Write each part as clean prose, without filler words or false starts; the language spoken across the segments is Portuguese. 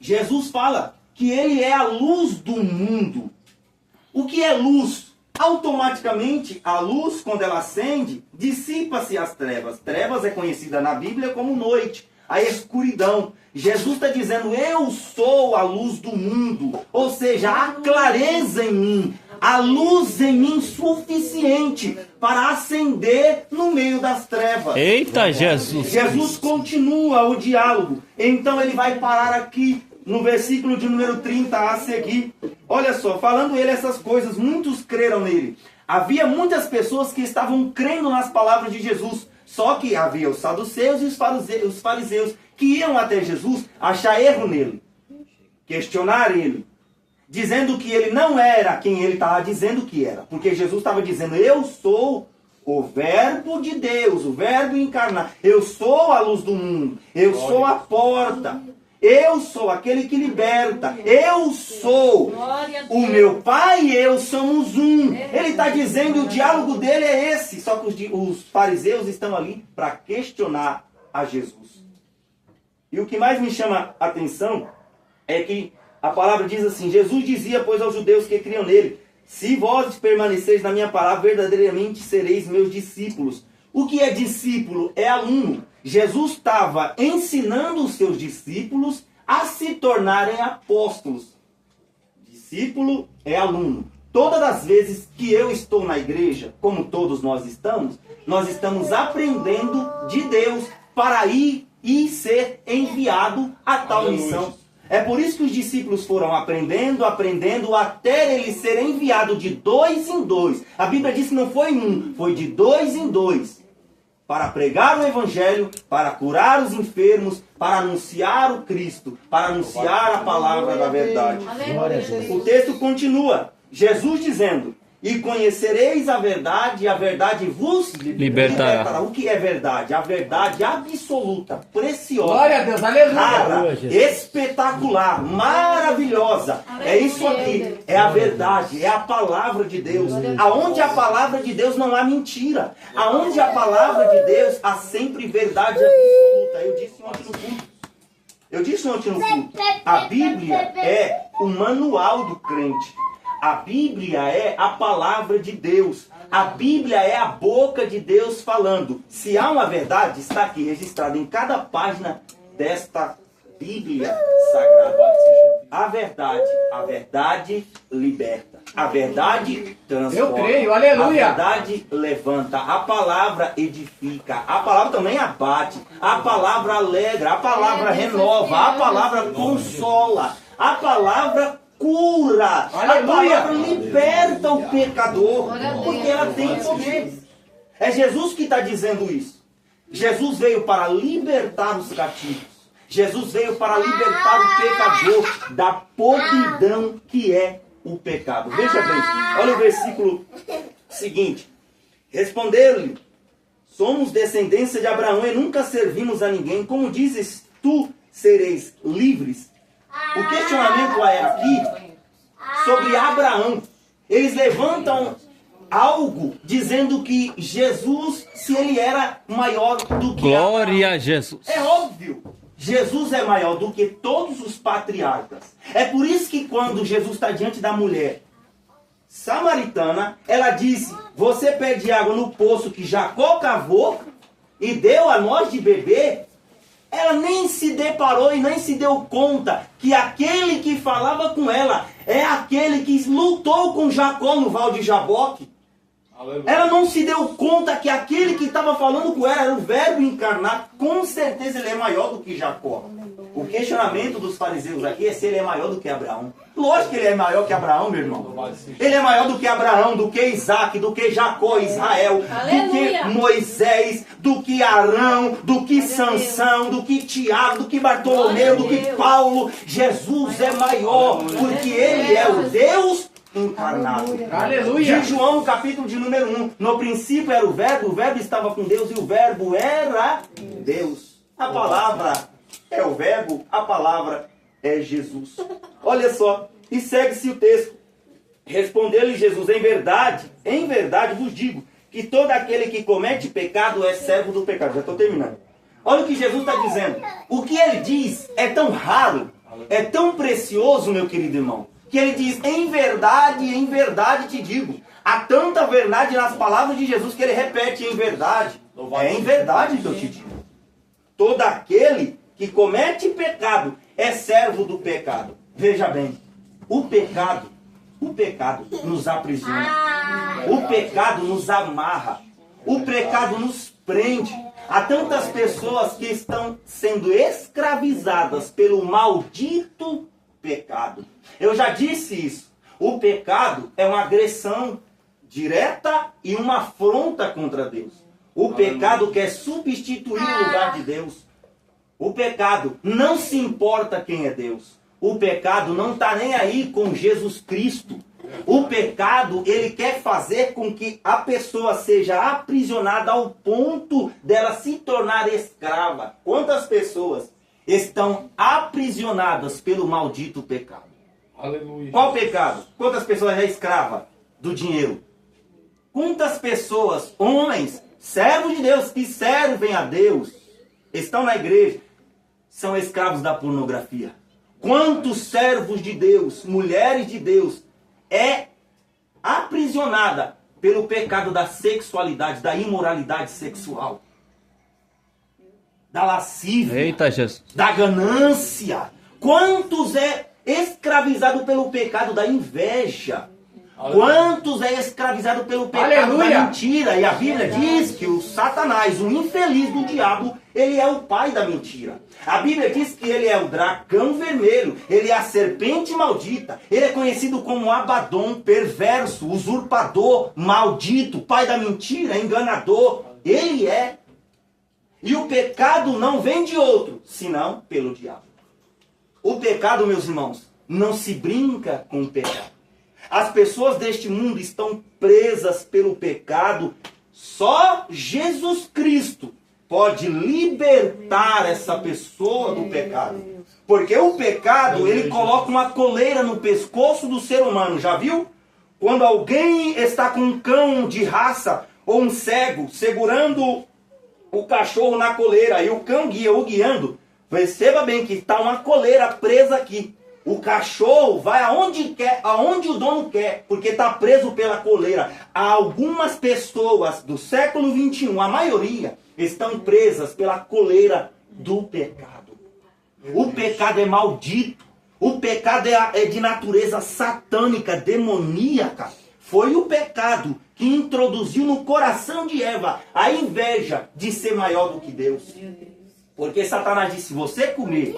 Jesus fala que ele é a luz do mundo. O que é luz? Automaticamente, a luz, quando ela acende, dissipa-se as trevas. Trevas é conhecida na Bíblia como noite, a escuridão. Jesus está dizendo, eu sou a luz do mundo. Ou seja, há clareza em mim, a luz em mim suficiente para acender no meio das trevas. Eita, Jesus! Jesus continua o diálogo. Então ele vai parar aqui no versículo de número 30 a seguir. Olha só, falando ele essas coisas, muitos creram nele. Havia muitas pessoas que estavam crendo nas palavras de Jesus. Só que havia os saduceus e os fariseus que iam até Jesus achar erro nele, questionar ele, dizendo que ele não era quem ele estava dizendo que era. Porque Jesus estava dizendo, eu sou o verbo de Deus, o verbo encarnado. Eu sou a luz do mundo, eu sou a porta. Eu sou aquele que liberta. Eu sou. O meu pai e eu somos um. Ele está dizendo, o diálogo dele é esse. Só que os fariseus estão ali para questionar a Jesus. E o que mais me chama a atenção é que a palavra diz assim, Jesus dizia, pois, aos judeus que criam nele, se vós permaneceis na minha palavra, verdadeiramente sereis meus discípulos. O que é discípulo? É aluno. Jesus estava ensinando os seus discípulos a se tornarem apóstolos. Discípulo é aluno. Todas as vezes que eu estou na igreja, como todos nós estamos aprendendo de Deus para ir e ser enviado a tal missão. É por isso que os discípulos foram aprendendo, até ele ser enviado de 2 em 2. A Bíblia diz que não foi um, foi de 2 em 2. Para pregar o evangelho, para curar os enfermos, para anunciar o Cristo, para anunciar a palavra da verdade. O texto continua, Jesus dizendo, e conhecereis a verdade, e a verdade vos libertará. O que é verdade? A verdade absoluta, preciosa, glória a Deus, aleluia, rara, espetacular, maravilhosa. É isso aqui, é a verdade, é a palavra de Deus. Aonde a palavra de Deus não há mentira. Aonde a palavra de Deus há sempre verdade absoluta. Eu disse ontem no culto. A Bíblia é o manual do crente. A Bíblia é a palavra de Deus. A Bíblia é a boca de Deus falando. Se há uma verdade, está aqui registrada em cada página desta Bíblia Sagrada. A verdade liberta. A verdade transforma. Eu creio, aleluia. A verdade levanta. A palavra edifica. A palavra também abate. A palavra alegra. A palavra renova. A palavra consola. A palavra cura. Aleluia. A palavra liberta o pecador. Porque ela tem poder. É Jesus que está dizendo isso. Jesus veio para libertar os cativos. Jesus veio para libertar o pecador da podridão que é o pecado. Veja bem, olha o versículo seguinte. Responderam-lhe, somos descendência de Abraão e nunca servimos a ninguém. Como dizes, tu sereis livres. O questionamento é aqui sobre Abraão. Eles levantam algo dizendo que Jesus, se ele era maior do que glória Abraão. a Jesus. É óbvio. Jesus é maior do que todos os patriarcas. É por isso que quando Jesus está diante da mulher samaritana, ela disse, você pede água no poço que Jacó cavou e deu a nós de beber. Ela nem se deparou e nem se deu conta que aquele que falava com ela é aquele que lutou com Jacó no Val de Jaboque. Ela não se deu conta que aquele que estava falando com ela era o verbo encarnado. Com certeza ele é maior do que Jacó. O questionamento dos fariseus aqui é se ele é maior do que Abraão. Lógico que ele é maior que Abraão, meu irmão. Ele é maior do que Abraão, do que Isaac, do que Jacó, Israel, do que Moisés, do que Arão, do que Sansão, do que Tiago, do que Bartolomeu, do que Paulo. Jesus é maior, porque ele é o Deus encarnado. Aleluia. De João, capítulo de número 1. No princípio era o verbo estava com Deus e o verbo era Deus. A palavra é o verbo, a palavra é Jesus. Olha só, e segue-se o texto. Respondeu-lhe Jesus, em verdade vos digo, que todo aquele que comete pecado é servo do pecado. Já estou terminando. Olha o que Jesus está dizendo. O que ele diz é tão raro É tão precioso, meu querido irmão, que ele diz, em verdade te digo. Há tanta verdade nas palavras de Jesus que ele repete, em verdade. É em verdade que eu te digo. Todo aquele que comete pecado é servo do pecado. Veja bem, o pecado nos aprisiona. O pecado nos amarra. O pecado nos prende. Há tantas pessoas que estão sendo escravizadas pelo maldito pecado. Eu já disse isso. O pecado é uma agressão direta e uma afronta contra Deus. O pecado quer substituir o lugar de Deus. O pecado não se importa quem é Deus. O pecado não está nem aí com Jesus Cristo. O pecado, ele quer fazer com que a pessoa seja aprisionada ao ponto dela se tornar escrava. Quantas pessoas estão aprisionadas pelo maldito pecado? Aleluia. Qual pecado? Quantas pessoas é escrava do dinheiro? Quantas pessoas, homens, servos de Deus, que servem a Deus, estão na igreja, são escravos da pornografia? Quantos servos de Deus, mulheres de Deus, é aprisionada pelo pecado da sexualidade, da imoralidade sexual, da lascívia, eita, Jesus, da ganância? Quantos é escravizado pelo pecado da inveja? Quantos é escravizado pelo pecado da mentira? E a Bíblia diz que o Satanás, o infeliz do diabo, ele é o pai da mentira. A Bíblia diz que ele é o dragão vermelho, ele é a serpente maldita, ele é conhecido como Abaddon, perverso, usurpador, maldito, pai da mentira, enganador. Ele é. E o pecado não vem de outro, senão pelo diabo. O pecado, meus irmãos, não se brinca com o pecado. As pessoas deste mundo estão presas pelo pecado. Só Jesus Cristo pode libertar essa pessoa do pecado. Porque o pecado, ele coloca uma coleira no pescoço do ser humano. Já viu? Quando alguém está com um cão de raça ou um cego segurando o cachorro na coleira e o cão o guiando, perceba bem que está uma coleira presa aqui. O cachorro vai aonde quer, aonde o dono quer, porque está preso pela coleira. Há algumas pessoas do século XXI, a maioria, estão presas pela coleira do pecado. O pecado é maldito. O pecado é de natureza satânica, demoníaca. Foi o pecado que introduziu no coração de Eva a inveja de ser maior do que Deus. Porque Satanás disse, se você comer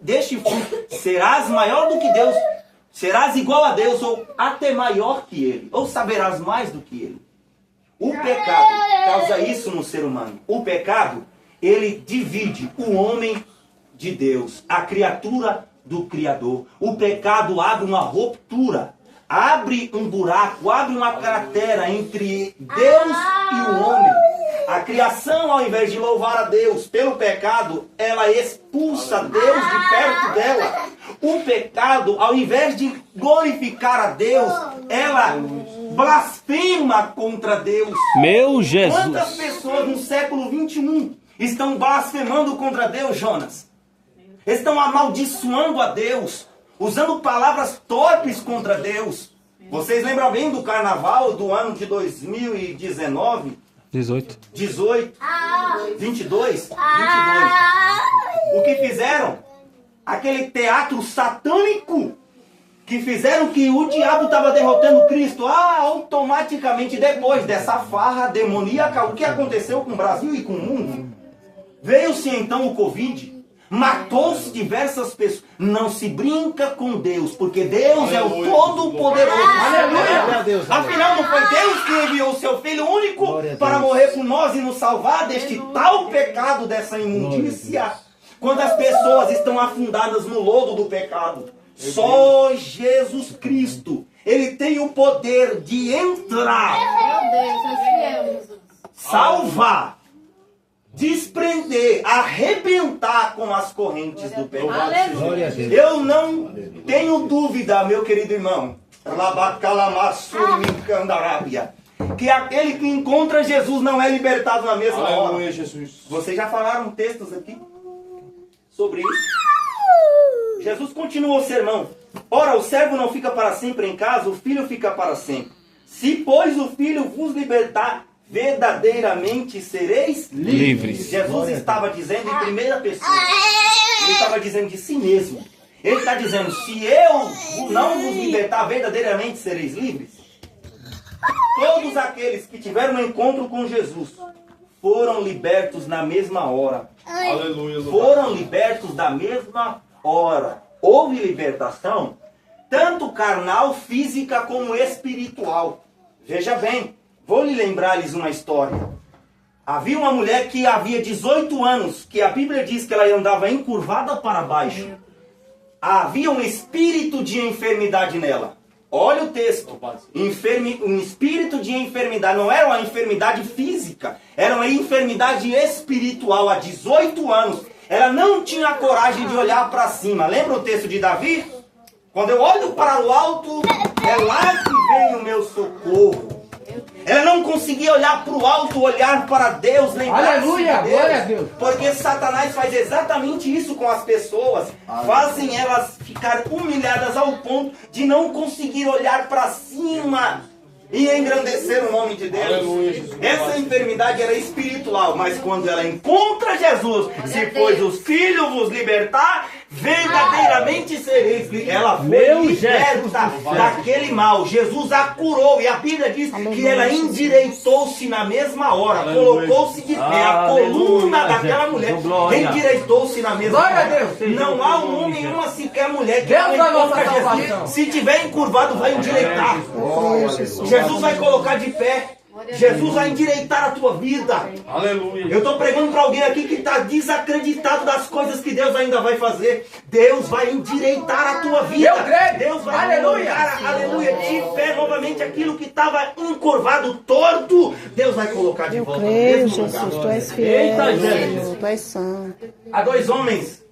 deste fruto, serás maior do que Deus, serás igual a Deus, ou até maior que Ele, ou saberás mais do que Ele. O pecado causa isso no ser humano. O pecado, ele divide o homem de Deus, a criatura do Criador. O pecado abre uma ruptura, abre um buraco, abre uma cratera entre Deus e o homem. A criação, ao invés de louvar a Deus pelo pecado, ela expulsa Deus de perto dela. O pecado, ao invés de glorificar a Deus, ela blasfema contra Deus. Meu Jesus! Quantas pessoas no século XXI estão blasfemando contra Deus, Jonas? Estão amaldiçoando a Deus, usando palavras torpes contra Deus. Vocês lembram bem do carnaval do ano de 2019? 18, 22. O que fizeram? Aquele teatro satânico que fizeram que o diabo estava derrotando Cristo. Automaticamente depois dessa farra demoníaca, o que aconteceu com o Brasil e com o mundo? Veio-se então o Covid. Matou-se diversas pessoas. Não se brinca com Deus, porque Deus é o Todo-Poderoso. Aleluia! Afinal, não foi Deus que enviou o seu Filho único para morrer por nós e nos salvar deste tal pecado, dessa imundícia? Quantas pessoas estão afundadas no lodo do pecado? Só Jesus Cristo, Ele tem o poder de entrar, salvar, desprender, arrebentar com as correntes do pecado. Eu não tenho dúvida, meu querido irmão, que aquele que encontra Jesus não é libertado na mesma hora. Vocês já falaram textos aqui sobre isso? Jesus continuou o sermão. Ora, o servo não fica para sempre em casa, o filho fica para sempre. Se, pois, o filho vos libertar, verdadeiramente sereis livres. Jesus estava dizendo em primeira pessoa. Ele estava dizendo de si mesmo. Ele está dizendo, se eu não vos libertar, verdadeiramente sereis livres. Todos aqueles que tiveram um encontro com Jesus foram libertos na mesma hora. Aleluia. Foram libertos da mesma hora. Houve libertação, tanto carnal, física, como espiritual. Veja bem, vou lhe lembrar-lhes uma história. Havia uma mulher que havia 18 anos, que a Bíblia diz que ela andava encurvada para baixo. Havia um espírito de enfermidade nela. Olha o texto. Um espírito de enfermidade. Não era uma enfermidade física. Era uma enfermidade espiritual. Há 18 anos. Ela não tinha coragem de olhar para cima. Lembra o texto de Davi? Quando eu olho para o alto, é lá que vem o meu socorro. Ela não conseguia olhar para o alto, olhar para Deus, lembrar-se de Deus. Glória a Deus. Porque Satanás faz exatamente isso com as pessoas. Fazem elas ficar humilhadas ao ponto de não conseguir olhar para cima e engrandecer o nome de Deus. Aleluia. Essa enfermidade era espiritual, mas quando ela encontra Jesus, se pois os filhos vos libertar, verdadeiramente sereis livres. Ela foi liberta daquele mal. Jesus a curou e a Bíblia diz que ela endireitou-se na mesma hora, colocou-se de pé. A coluna daquela mulher endireitou-se na mesma hora. Não há um homem, uma sequer mulher que não encontra Jesus. Se tiver encurvado, vai endireitar. Jesus vai colocar de pé. Jesus vai endireitar a tua vida. Aleluia. Eu estou pregando para alguém aqui que está desacreditado das coisas que Deus ainda vai fazer. Deus vai endireitar a tua vida. Eu creio. Deus vai colocar, aleluia, de pé novamente aquilo que estava encurvado, torto. Deus vai colocar de volta no Creio, mesmo lugar. Jesus, tu és fiel, Senhor, tu és santo. Há 2 homens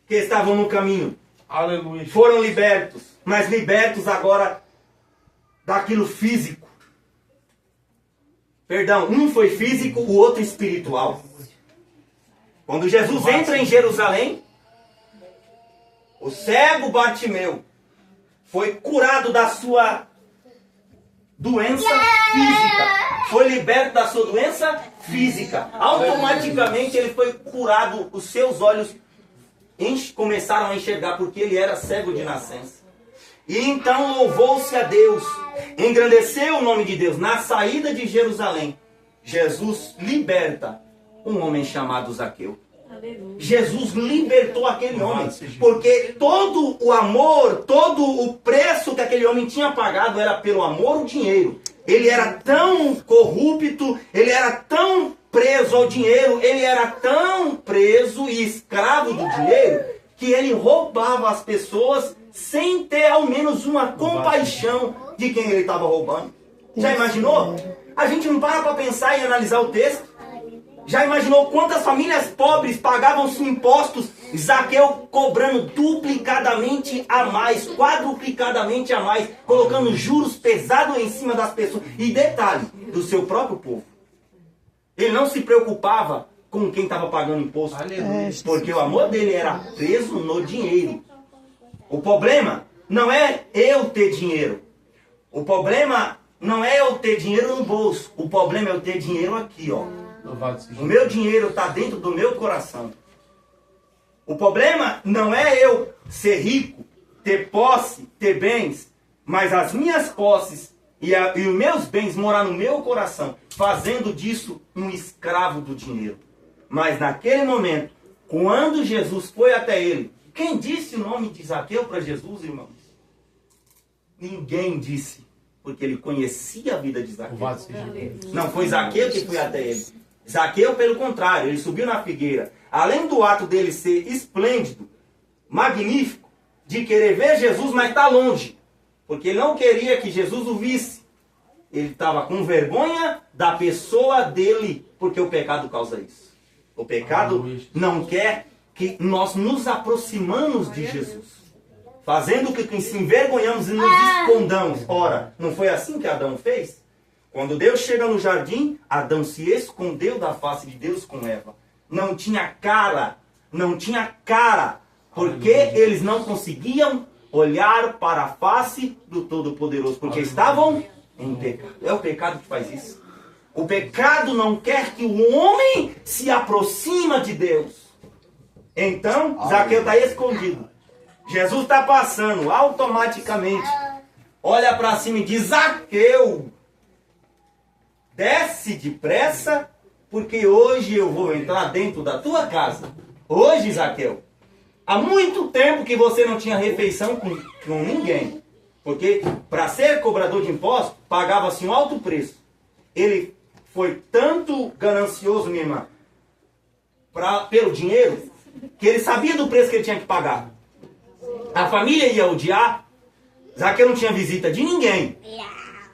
que estavam no caminho. Aleluia. Foram libertos, mas libertos agora daquilo físico. Perdão, um foi físico, o outro espiritual. Quando Jesus entra em Jerusalém, o cego Bartimeu foi curado da sua doença física. Foi liberto da sua doença física. Automaticamente ele foi curado, os seus olhos começaram a enxergar, porque ele era cego de nascença. E então louvou-se a Deus, engrandeceu o nome de Deus. Na saída de Jerusalém, Jesus liberta um homem chamado Zaqueu. Jesus libertou aquele homem, porque todo o amor, todo o preço que aquele homem tinha pagado era pelo amor ao dinheiro. Ele era tão corrupto, ele era tão preso ao dinheiro, ele era tão preso e escravo do dinheiro, que ele roubava as pessoas sem ter ao menos uma compaixão de quem ele estava roubando. Já imaginou? A gente não para pensar e analisar o texto. Já imaginou quantas famílias pobres pagavam seus impostos? Zaqueu cobrando duplicadamente a mais, quadruplicadamente a mais, colocando juros pesados em cima das pessoas. E detalhe, do seu próprio povo. Ele não se preocupava com quem estava pagando imposto, porque o amor dele era preso no dinheiro. O problema não é eu ter dinheiro. O problema não é eu ter dinheiro no bolso. O problema é eu ter dinheiro aqui, ó. O meu dinheiro está dentro do meu coração. O problema não é eu ser rico, ter posse, ter bens, mas as minhas posses e os meus bens morar no meu coração, fazendo disso um escravo do dinheiro. Mas naquele momento, quando Jesus foi até ele, quem disse o nome de Zaqueu para Jesus, irmãos? Ninguém disse, porque ele conhecia a vida de Zaqueu. Não foi Zaqueu que foi até ele. Zaqueu, pelo contrário, ele subiu na figueira. Além do ato dele ser esplêndido, magnífico, de querer ver Jesus, mas está longe. Porque ele não queria que Jesus o visse. Ele estava com vergonha da pessoa dele, porque o pecado causa isso. O pecado não quer que nós nos aproximamos de Jesus, fazendo que nos envergonhamos e nos escondamos. Ora, não foi assim que Adão fez? Quando Deus chega no jardim, Adão se escondeu da face de Deus com Eva. Não tinha cara, não tinha cara. Porque eles não conseguiam olhar para a face do Todo-Poderoso, porque estavam em pecado. É o pecado que faz isso. O pecado não quer que o homem se aproxime de Deus. Então, Zaqueu está escondido. Jesus está passando automaticamente. Olha para cima e diz: Zaqueu, desce depressa, porque hoje eu vou entrar dentro da tua casa. Hoje, Zaqueu, há muito tempo que você não tinha refeição com ninguém. Porque para ser cobrador de impostos, pagava-se um alto preço. Ele foi tanto ganancioso, minha irmã, pelo dinheiro, que ele sabia do preço que ele tinha que pagar. A família ia odiar. Zaqueu não tinha visita de ninguém.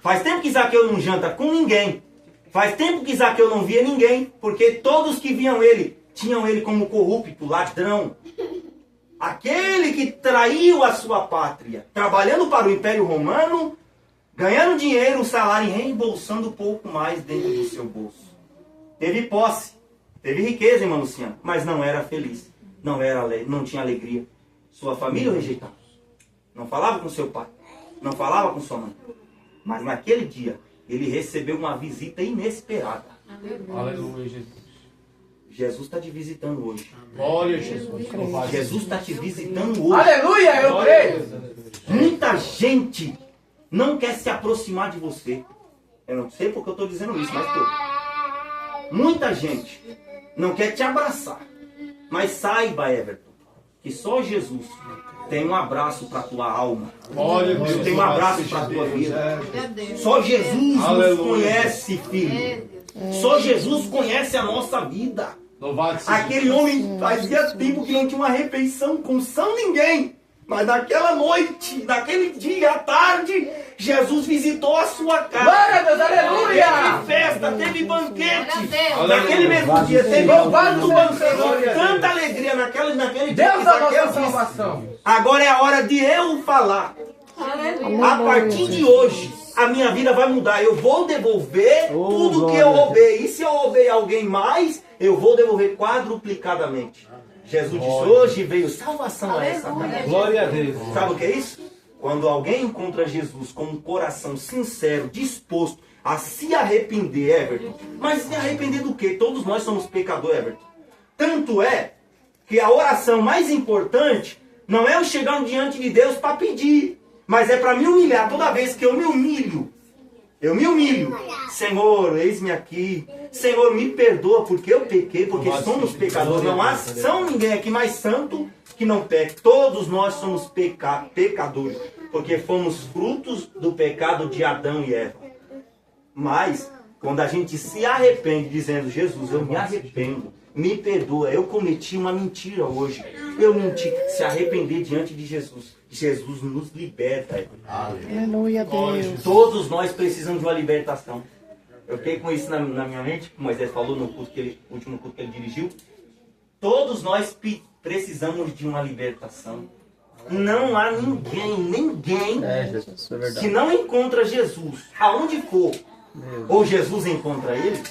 Faz tempo que Zaqueu não janta com ninguém. Faz tempo que Zaqueu não via ninguém, porque todos que viam ele, tinham ele como corrupto, ladrão. Aquele que traiu a sua pátria, trabalhando para o Império Romano, ganhando dinheiro, um salário e reembolsando pouco mais dentro do seu bolso. Teve posse, teve riqueza, irmã Luciana, mas não era feliz, não tinha alegria. Sua família o rejeitava. Não falava com seu pai, não falava com sua mãe. Mas naquele dia, ele recebeu uma visita inesperada. Aleluia, Jesus. Jesus está te visitando hoje. Glória a Jesus. Jesus está te visitando hoje. Aleluia, eu creio. Muita gente não quer se aproximar de você. Eu não sei porque eu estou dizendo isso, mas tô. Muita gente não quer te abraçar. Mas saiba, Everton, que só Jesus tem um abraço para a tua alma. Tem um abraço para a tua vida. Só Jesus nos conhece, filho. Só Jesus conhece a nossa vida. Aquele homem fazia tempo que não tinha uma refeição com São ninguém. Mas naquela noite, naquele dia à tarde, Jesus visitou a sua casa. Glória a Deus, aleluia! Teve festa, teve banquete. Naquele mesmo dia, teve tanto banquete, tanta alegria naquele dia. Deus da nossa salvação. Agora é a hora de eu falar. A partir de hoje, a minha vida vai mudar. Eu vou devolver tudo que eu roubei. E se eu roubei alguém mais, eu vou devolver quadruplicadamente. Jesus disse: hoje veio salvação a essa casa. Glória a Deus. Sabe o que é isso? Quando alguém encontra Jesus com um coração sincero, disposto a se arrepender, Everton. Mas se arrepender do quê? Todos nós somos pecadores, Everton. Tanto é que a oração mais importante não é eu chegar diante de Deus para pedir, mas é para me humilhar. Toda vez que eu me humilho, Senhor, eis-me aqui. Senhor, me perdoa porque eu pequei, porque somos pecadores. Não há ninguém aqui mais santo que não peque. Todos nós somos pecadores, porque fomos frutos do pecado de Adão e Eva. Mas, quando a gente se arrepende, dizendo: Jesus, eu me arrependo, me perdoa, eu cometi uma mentira hoje, eu menti, se arrepender diante de Jesus. Jesus nos liberta. Aleluia, Deus. Todos nós precisamos de uma libertação. Eu fiquei com isso na minha mente, como Moisés falou no último culto que ele dirigiu. Todos nós precisamos de uma libertação. Não há ninguém que não encontra Jesus, aonde for, ou Jesus encontra ele,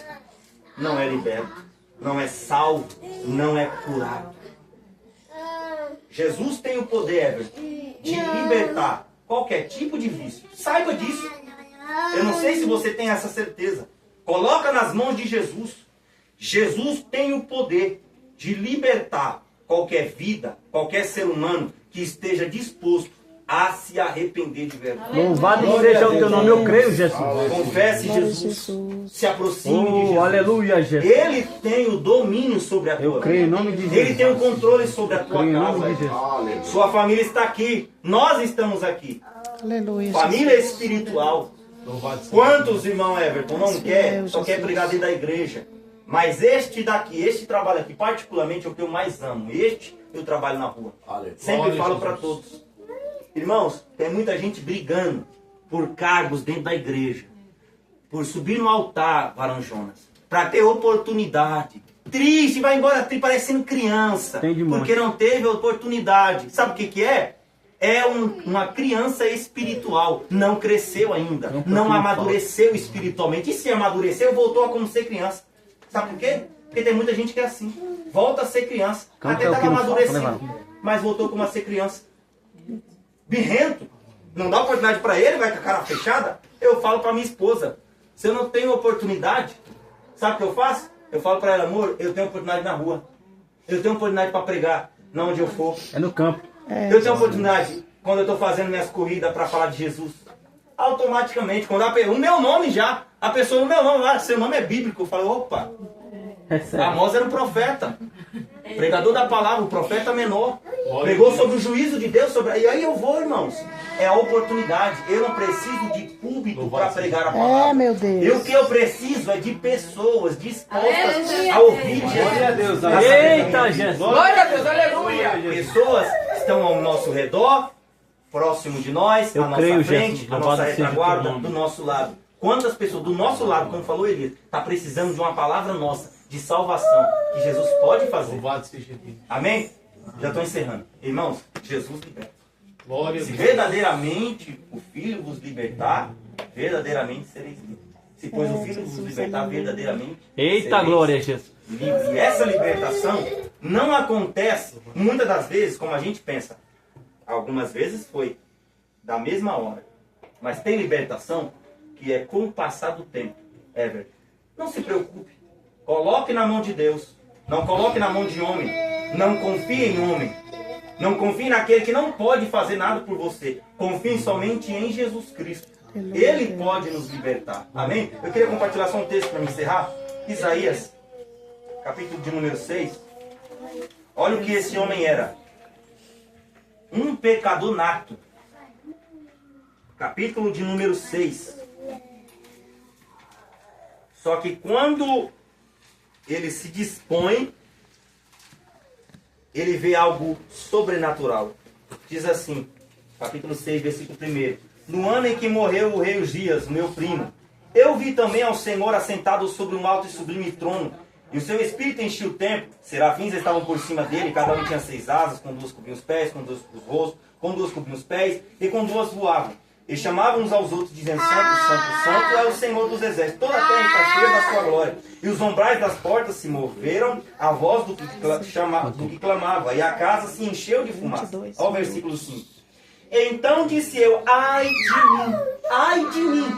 não é liberto, não é salvo, não é curado. Jesus tem o poder, Everton, de libertar qualquer tipo de vício. Saiba disso. Eu não sei se você tem essa certeza. Coloca nas mãos de Jesus. Jesus tem o poder de libertar qualquer vida, qualquer ser humano que esteja disposto a se arrepender de verdade. Louvado seja o teu nome, eu creio, Jesus. Confesse Jesus. Se aproxime de Jesus. Aleluia, Jesus. Ele tem o domínio sobre a tua vida. Eu creio em nome de Jesus. Ele tem o controle sobre a tua Creio em nome casa. de Jesus. Sua família está aqui. Nós estamos aqui. Aleluia. Família espiritual. Quantos, irmão Everton, não quer, só quer brigar dentro da igreja? Mas este trabalho aqui, particularmente, é o que eu mais amo. Eu trabalho na rua. Sempre falo para todos. Irmãos, tem muita gente brigando por cargos dentro da igreja. Por subir no altar, Varão Jonas. Para ter oportunidade. Triste, vai embora parecendo criança. Porque não teve oportunidade. Sabe o que é? É uma criança espiritual. Não cresceu ainda. Não amadureceu espiritualmente. E se amadureceu, voltou a como ser criança. Sabe por quê? Porque tem muita gente que é assim. Volta a ser criança. Até estava amadurecendo. mas voltou como a ser criança. Birrento. Não dá oportunidade para ele, vai com a cara fechada. Eu falo para minha esposa, se eu não tenho oportunidade, sabe o que eu faço? Eu falo para ela, amor, eu tenho oportunidade na rua. Eu tenho oportunidade para pregar, não onde eu for. É no campo. Eu tenho oportunidade quando eu estou fazendo minhas corridas para falar de Jesus. Automaticamente, quando o meu nome já, a pessoa, o meu nome, seu nome é bíblico. Eu falo, opa, Amós era um profeta. Pregador da palavra, o profeta menor. Pregou sobre o juízo de Deus. E aí eu vou, irmãos. É a oportunidade. Eu não preciso de público para pregar a palavra. É, meu Deus. E o que eu preciso é de pessoas dispostas a ouvir Jesus. Glória a Deus. Eita, Jesus. Glória a Deus, aleluia. Pessoas estão ao nosso redor, próximo de nós, Eu à nossa creio, frente, Jesus. à Louvado nossa seja o teu retaguarda, nome. do nosso lado. Quantas pessoas do nosso lado, como falou Elias, está precisando de uma palavra nossa, de salvação, que Jesus pode fazer. Louvado seja Deus. Amém? Já estou encerrando. Irmãos, Jesus liberta. Glória a Se Deus. verdadeiramente o Filho vos libertar, verdadeiramente sereis livres. Se pois o Filho vos Jesus, libertar, aleluia. verdadeiramente Eita, sereis glória a Jesus. livres. E essa libertação não acontece muitas das vezes como a gente pensa. Algumas vezes foi da mesma hora. Mas tem libertação que é com o passar do tempo. Everton, não se preocupe. Coloque na mão de Deus. Não coloque na mão de homem. Não confie em homem. Não confie naquele que não pode fazer nada por você. Confie somente em Jesus Cristo. Ele pode nos libertar. Amém? Eu queria compartilhar só um texto para me encerrar. Isaías, capítulo de número 6. Olha o que esse homem era. Um pecador nato. Capítulo de número 6. Só que quando ele se dispõe, ele vê algo sobrenatural. Diz assim, capítulo 6, versículo 1. No ano em que morreu o rei Uzias, meu primo, eu vi também ao Senhor assentado sobre um alto e sublime trono, e o seu espírito enchia o templo. Serafins estavam por cima dele, cada um tinha 6 asas, com 2 cobriam os pés, com 2 os rostos, com 2 cobriam os pés, e com 2 voavam. E chamavam uns aos outros, dizendo, Santo, Santo, Santo é o Senhor dos exércitos. Toda a terra está cheia da sua glória. E os umbrais das portas se moveram à voz do que clamava. E a casa se encheu de fumaça. 22. Olha o versículo 5. Então disse eu, ai de mim,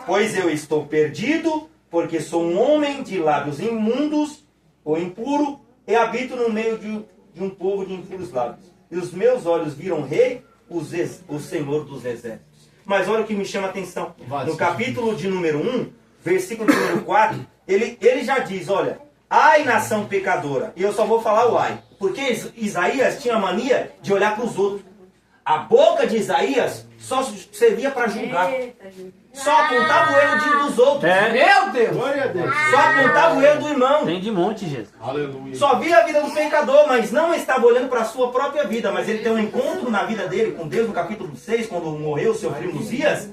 pois eu estou perdido, porque sou um homem de lábios imundos ou impuro, e habito no meio de um povo de impuros lábios. E os meus olhos viram o rei, o Senhor dos exércitos. Mas olha o que me chama a atenção. No capítulo de número 1, versículo de número 4, ele já diz, olha, ai nação pecadora. E eu só vou falar o ai. Porque Isaías tinha a mania de olhar para os outros. A boca de Isaías só servia para julgar. Só apontava o erro dos outros. Meu Deus. Glória a Deus. Só apontava o erro do irmão. Tem de monte, Jesus. Aleluia. Só via a vida do pecador, mas não estava olhando para a sua própria vida. Mas ele tem um encontro na vida dele com Deus, no capítulo 6, quando morreu seu primo Uzias.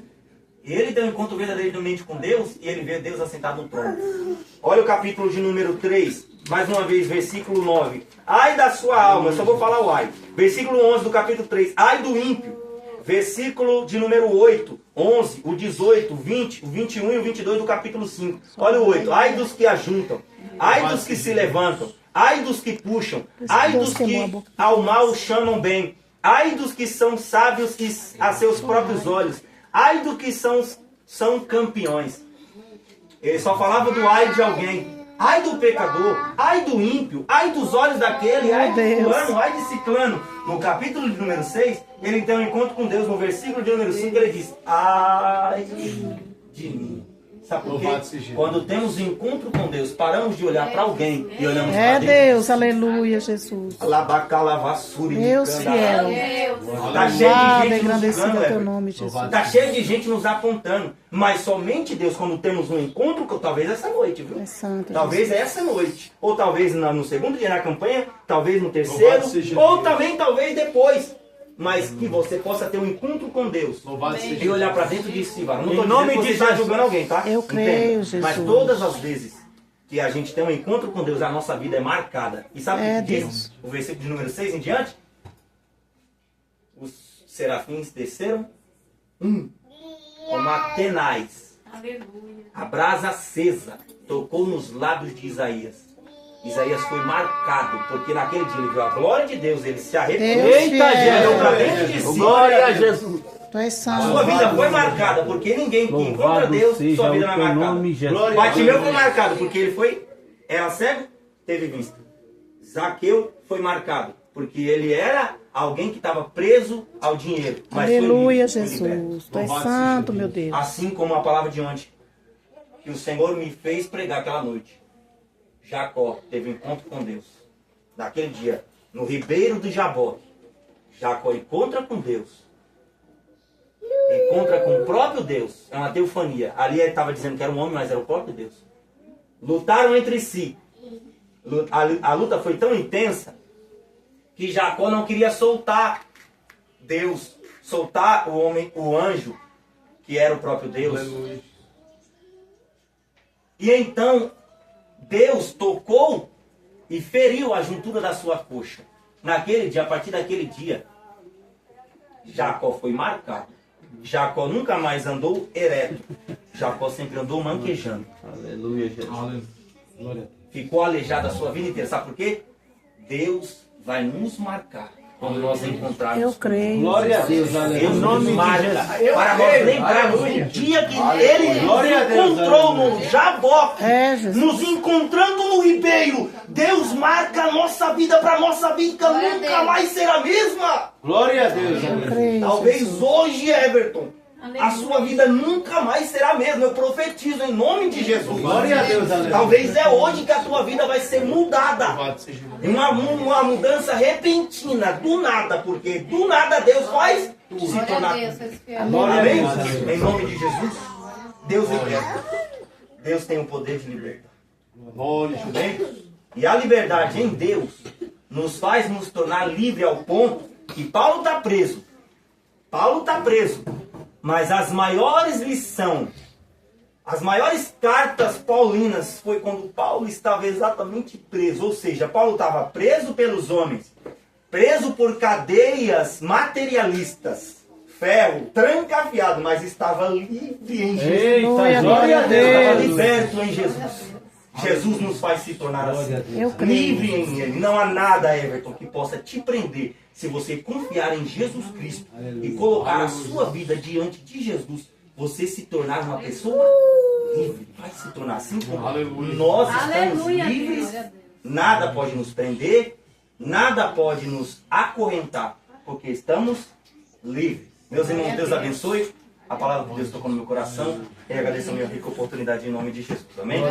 Ele tem um encontro verdadeiramente com Deus e ele vê Deus assentado no trono. Olha o capítulo de número 3, mais uma vez, versículo 9. Ai da sua alma, eu só vou falar o ai. Versículo 11 do capítulo 3. Ai do ímpio. Versículo de número 8, 11, o 18, o 20, o 21 e o 22 do capítulo 5. Olha o 8. Ai dos que ajuntam. Ai dos que se levantam. Ai dos que puxam. Ai dos que ao mal chamam bem. Ai dos que são sábios a seus próprios olhos. Ai do que são campeões. Ele só falava do ai de alguém. Ai do pecador, ai do ímpio, ai dos olhos daquele, ai de fulano, ai de ciclano. No capítulo de número 6, ele tem um encontro com Deus. No versículo de número 5, ele diz, ai de mim. Sabe por quê? Quando temos um encontro com Deus, paramos de olhar para alguém e olhamos para É Deus. Deus, aleluia, Jesus. Deus fiel. Está cheio de Louvado, gente nos engrandecido julgando, é teu Everton. nome, Jesus. Está cheio de gente nos apontando. Mas somente Deus, quando temos um encontro, talvez essa noite, viu? É santo, Talvez essa noite. Ou talvez no segundo dia da campanha, talvez no terceiro, ou também talvez depois. Mas que você possa ter um encontro com Deus. E olhar para dentro de si. Não estou dizendo que você está julgando alguém, tá? Eu creio, Entenda. Jesus. Mas todas as vezes que a gente tem um encontro com Deus, a nossa vida é marcada. E sabe o que diz? Deus. O versículo de número 6 em diante? Os serafins desceram como Atenais. A brasa acesa tocou nos lábios de Isaías. Isaías foi marcado, porque naquele dia ele viu a glória de Deus, ele se arrependeu. Deus Eita, fiel. Olhou pra dentro de si. Glória a Jesus. Tu és A santo. sua vida foi marcada, porque ninguém que encontra Louvado Deus, seja sua o vida não é teu marcada. nome, Jesus. Bartimeu foi marcado, porque ele era cego, teve vista. Zaqueu foi marcado, porque ele era alguém que estava preso ao dinheiro. Mas Aleluia, foi livre, foi liberto. Jesus. Tu és santo, meu Deus. Assim como a palavra de ontem, que o Senhor me fez pregar aquela noite. Jacó teve um encontro com Deus. Naquele dia, no ribeiro do Jaboque, Jacó encontra com Deus. Encontra com o próprio Deus. É uma teofania. Ali ele estava dizendo que era um homem, mas era o próprio Deus. Lutaram entre si. A luta foi tão intensa que Jacó não queria soltar Deus, soltar o anjo, que era o próprio Deus. E então Deus tocou e feriu a juntura da sua coxa. Naquele dia, a partir daquele dia, Jacó foi marcado. Jacó nunca mais andou ereto. Jacó sempre andou manquejando. Aleluia, Jesus. Ficou aleijado a sua vida inteira. Sabe por quê? Deus vai nos marcar quando nós encontrarmos. Eu creio. Glória a Deus, Deus aleluia. nos marca Eu para creio. nós lembrarmos Aleluia. do dia que Ele Glória a nos Deus, encontrou no aleluia. Jaboque, Jesus. nos encontrando no ribeiro. Deus marca a nossa vida para a nossa vida nunca mais ser a mesma. Glória a Deus. Eu creio. Talvez Jesus. hoje, Everton, a sua vida nunca mais será a mesma. Eu profetizo em nome de Jesus. Glória a Deus, aleluia. Talvez é hoje que a tua vida vai ser mudada. Uma mudança repentina, do nada, porque do nada Deus faz se tornar. Amém? Em nome de Jesus, Deus liberta. Deus tem o poder de libertar. Amém? E a liberdade em Deus nos faz nos tornar livre ao ponto que Paulo está preso. Paulo está preso. Mas as maiores lições, as maiores cartas paulinas foi quando Paulo estava exatamente preso. Ou seja, Paulo estava preso pelos homens, preso por cadeias materialistas, ferro, trancafiado, mas estava livre em Jesus. Eita, Glória glória a a Estava Deus. liberto em Jesus. Jesus nos faz se tornar assim. Eu creio. Livre em Ele. Não há nada, Everton, que possa te prender. Se você confiar em Jesus Cristo e colocar a sua vida diante de Jesus, você se tornar uma pessoa livre. Vai se tornar assim como nós estamos livres. Nada pode nos prender, nada pode nos acorrentar, porque estamos livres. Meus irmãos, Deus abençoe. A palavra de Deus tocou no meu coração. E agradeço a minha rica oportunidade em nome de Jesus. Amém?